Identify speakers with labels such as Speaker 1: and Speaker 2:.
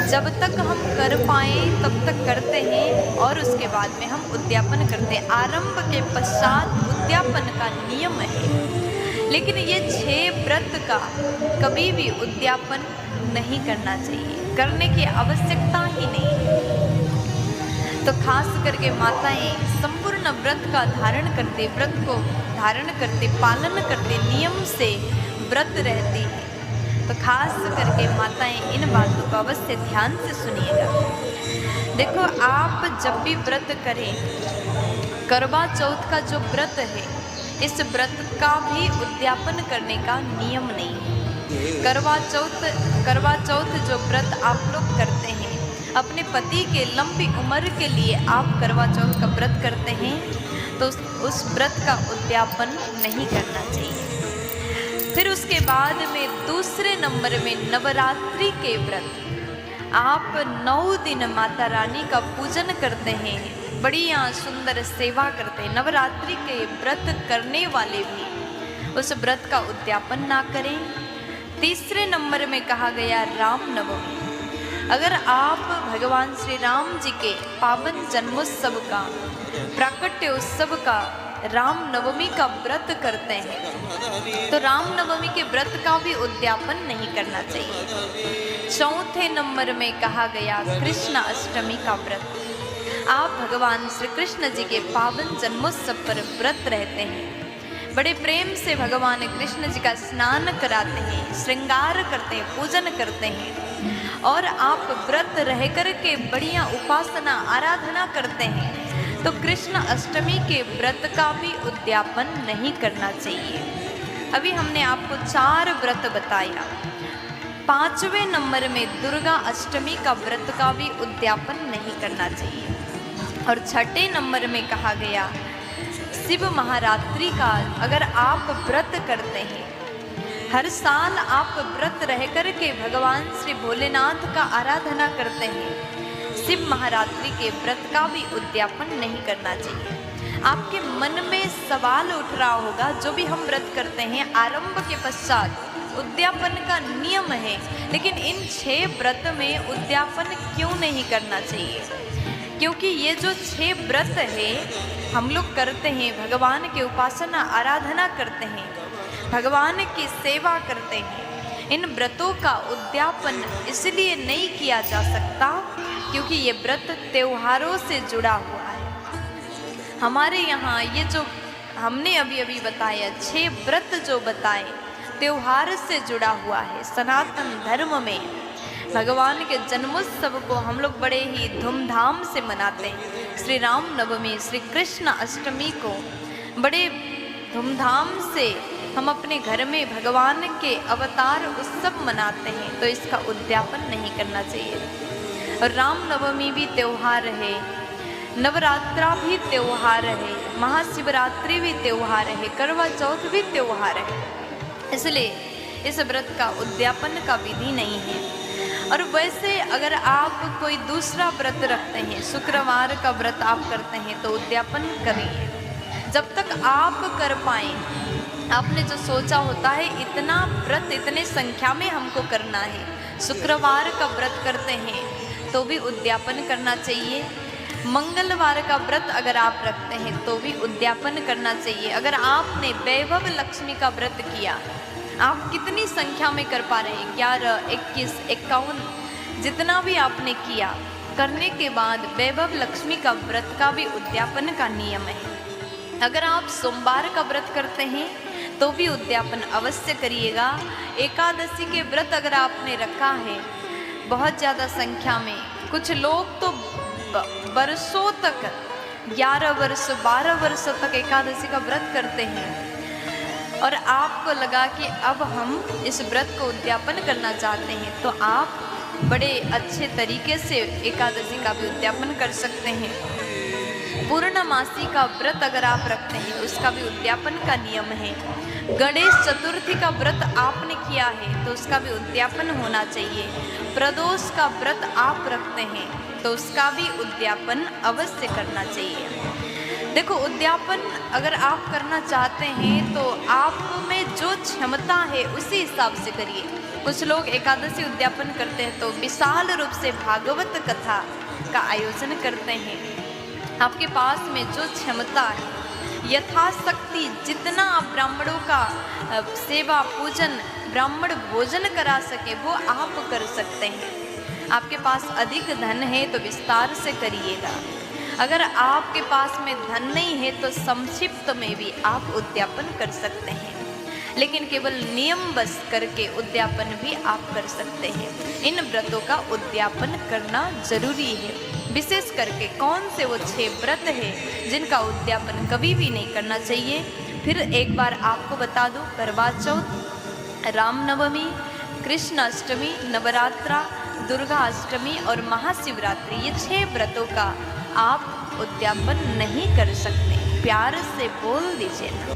Speaker 1: जब तक हम कर पाए तब तक करते हैं और उसके बाद में हम उद्यापन करते हैं। आरंभ के पश्चात उद्यापन का नियम है, लेकिन ये 6 व्रत का कभी भी उद्यापन नहीं करना चाहिए, करने की आवश्यकता ही नहीं है। तो खास करके माताएं संपूर्ण व्रत का धारण करते, व्रत को धारण करते, पालन करते, नियम से व्रत रहती है। तो खास करके माताएं इन बातों को अवश्य ध्यान से सुनिएगा। देखो, आप जब भी व्रत करें, करवा चौथ का जो व्रत है, इस व्रत का भी उद्यापन करने का नियम नहीं है। करवा चौथ जो व्रत आप लोग करते हैं, अपने पति के लंबी उम्र के लिए आप करवा चौथ का व्रत करते हैं, तो उस व्रत का उद्यापन नहीं करना चाहिए। फिर उसके बाद में दूसरे नंबर में नवरात्रि के व्रत। आप 9 दिन माता रानी का पूजन करते हैं, बढ़िया सुंदर सेवा करते हैं। नवरात्रि के व्रत करने वाले भी उस व्रत का उद्यापन ना करें। तीसरे नंबर में कहा गया रामनवमी। अगर आप भगवान श्री राम जी के पावन जन्मोत्सव का, प्राकट्य उत्सव का, रामनवमी का व्रत करते हैं, तो रामनवमी के व्रत का भी उद्यापन नहीं करना चाहिए। चौथे नंबर में कहा गया कृष्ण अष्टमी का व्रत। आप भगवान श्री कृष्ण जी के पावन जन्मोत्सव पर व्रत रहते हैं, बड़े प्रेम से भगवान कृष्ण जी का स्नान कराते हैं, श्रृंगार करते हैं, पूजन करते हैं, और आप व्रत रह कर के बढ़िया उपासना आराधना करते हैं, तो कृष्ण अष्टमी के व्रत का भी उद्यापन नहीं करना चाहिए। अभी हमने आपको 4 व्रत बताया। 5वें नंबर में दुर्गा अष्टमी का व्रत का भी उद्यापन नहीं करना चाहिए। और 6ठे नंबर में कहा गया शिव महारात्रि का। अगर आप व्रत करते हैं, हर साल आप व्रत रह कर के भगवान श्री भोलेनाथ का आराधना करते हैं, शिव महारात्रि के व्रत का भी उद्यापन नहीं करना चाहिए। आपके मन में सवाल उठ रहा होगा, जो भी हम व्रत करते हैं आरंभ के पश्चात उद्यापन का नियम है, लेकिन इन 6 व्रत में उद्यापन क्यों नहीं करना चाहिए? क्योंकि ये जो 6 व्रत है हम लोग करते हैं, भगवान की उपासना आराधना करते हैं, भगवान की सेवा करते हैं, इन व्रतों का उद्यापन इसलिए नहीं किया जा सकता क्योंकि ये व्रत त्योहारों से जुड़ा हुआ है। हमारे यहाँ ये जो हमने अभी अभी बताया 6 व्रत जो बताए, त्योहार से जुड़ा हुआ है। सनातन धर्म में भगवान के जन्मोत्सव को हम लोग बड़े ही धूमधाम से मनाते हैं। श्री राम नवमी, श्री कृष्ण अष्टमी को बड़े धूमधाम से हम अपने घर में भगवान के अवतार उत्सव मनाते हैं, तो इसका उद्यापन नहीं करना चाहिए। और राम नवमी भी त्यौहार है, नवरात्रा भी त्यौहार है, महाशिवरात्रि भी त्यौहार है, करवा चौथ भी त्यौहार है, इसलिए इस व्रत का उद्यापन का विधि नहीं है। और वैसे अगर आप कोई दूसरा व्रत रखते हैं, शुक्रवार का व्रत आप करते हैं, तो उद्यापन करिए जब तक आप कर पाएँ। आपने जो सोचा होता है इतना व्रत इतने संख्या में हमको करना है, शुक्रवार का व्रत करते हैं तो भी उद्यापन करना चाहिए। मंगलवार का व्रत अगर आप रखते हैं तो भी उद्यापन करना चाहिए। अगर आपने वैभव लक्ष्मी का व्रत किया, आप कितनी संख्या में कर पा रहे हैं, 11, 21, 51, जितना भी आपने किया, करने के बाद वैभव लक्ष्मी का व्रत का भी उद्यापन का नियम है। अगर आप सोमवार का व्रत करते हैं तो भी उद्यापन अवश्य करिएगा। एकादशी के व्रत अगर आपने रखा है बहुत ज़्यादा संख्या में, कुछ लोग तो वर्षों तक 11 वर्ष 12 वर्षों तक एकादशी का व्रत करते हैं, और आपको लगा कि अब हम इस व्रत को उद्यापन करना चाहते हैं, तो आप बड़े अच्छे तरीके से एकादशी का भी उद्यापन कर सकते हैं। पूर्णमासी का व्रत अगर आप रखते हैं उसका भी उद्यापन का नियम है। गणेश चतुर्थी का व्रत आपने किया है तो उसका भी उद्यापन होना चाहिए। प्रदोष का व्रत आप रखते हैं तो उसका भी उद्यापन अवश्य करना चाहिए। देखो, उद्यापन अगर आप करना चाहते हैं तो आप में जो क्षमता है उसी हिसाब से करिए। कुछ लोग एकादशी उद्यापन करते हैं तो विशाल रूप से भागवत कथा का आयोजन करते हैं। आपके पास में जो क्षमता है, यथाशक्ति जितना आप ब्राह्मणों का सेवा पूजन, ब्राह्मण भोजन करा सके वो आप कर सकते हैं। आपके पास अधिक धन है तो विस्तार से करिएगा। अगर आपके पास में धन नहीं है तो संक्षिप्त में भी आप उद्यापन कर सकते हैं, लेकिन केवल नियम बस करके उद्यापन भी आप कर सकते हैं। इन व्रतों का उद्यापन करना जरूरी है। विशेष करके कौन से वो 6 व्रत है जिनका उद्यापन कभी भी नहीं करना चाहिए। फिर एक बार आपको बता दूं, करवा चौथ, रामनवमी, कृष्ण अष्टमी, नवरात्रा, दुर्गा अष्टमी और महाशिवरात्रि, ये 6 व्रतों का आप उद्यापन नहीं कर सकते। प्यार से बोल दीजिए ना।